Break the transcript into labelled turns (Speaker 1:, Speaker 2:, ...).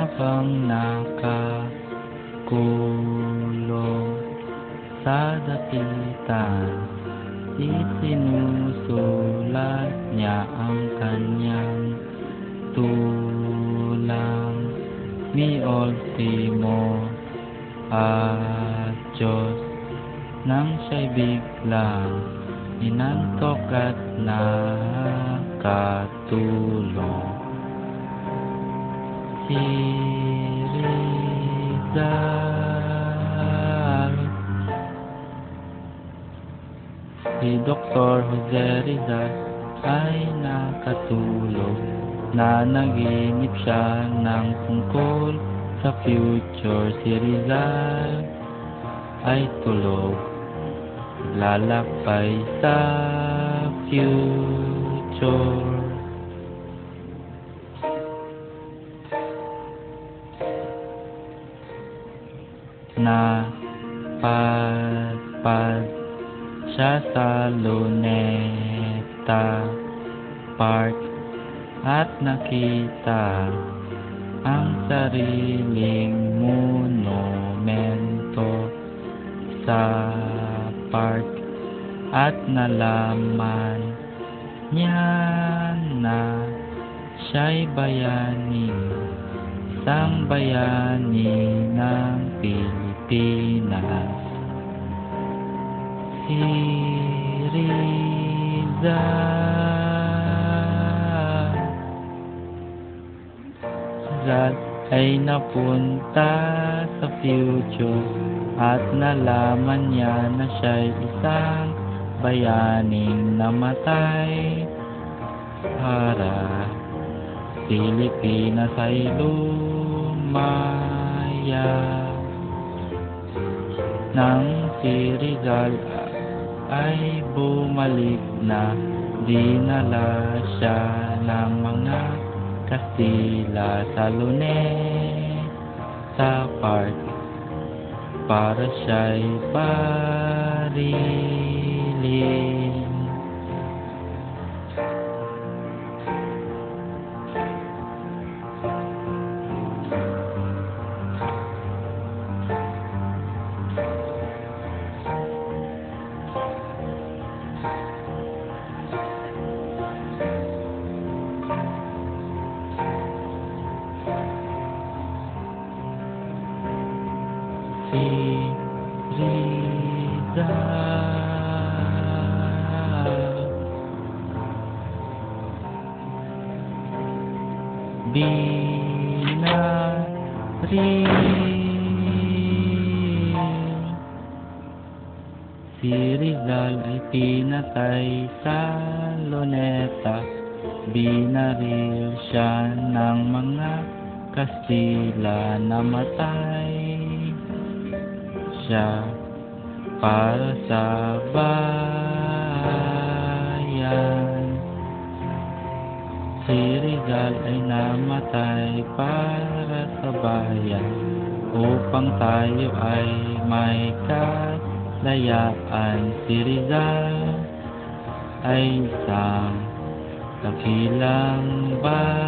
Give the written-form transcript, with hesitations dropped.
Speaker 1: habang nakakulong sa dapitan, isinusulat niya ang kanyang tulang. Mi ultimo Diyos, nang siya'y biglang inantok at nakatulong. Si Rizal, si Dr. Jose Rizal ay nakatulog. Nanaginip siya ng tungkol sa future. Si Rizal ay tulog, lalakbay sa future. Napadpad siya sa Luneta Park at nakita ang sariling monumento sa park, at nalaman niya na siya'y bayani, isang bayani ng Pilipinas. Si Rizal ay napunta sa future at nalaman niya na siya'y isang bayaning namatay para Pilipinas ay lumaya. Nang si Rizal ay bumalik na, dinala siya ng mga Kastila sa Luneta Park para siya'y barilin. Si Rizal binaril. Si Rizal ay pinatay sa Luneta. Binaril siya ng mga Kastila. Namatay siya para sa bayan. Si Rizal ay namatay para sa bayan, upang tayo ay may kalayaan. Si Rizal ay isang dakilang bayani.